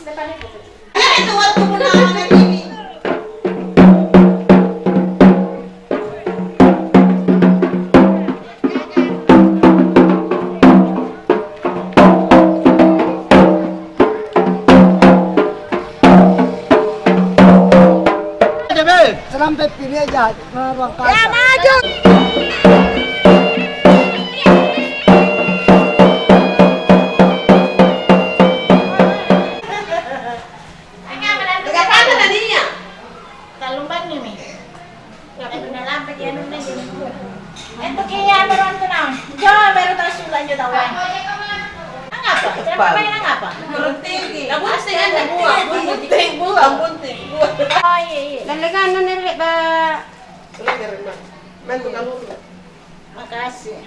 Depannya po. Ito, wag mo na ako na TV. Sampai pilih aja, ruang kasa. Ya maju. Nagkakano na din niya? Talumbang ni mi. Ito na lang pati ano na yun. Ito kaya meron to na. Jo, meron tayo sulan jo daw. Ang apa? Siapa ba yung ang apa? Bunting. Bunting ang nabuha. Bunting buha. Bunting buha. Oh, iya. Lalagaan na nila ba? Wala ka rin man. Man, tukalong. Makasih.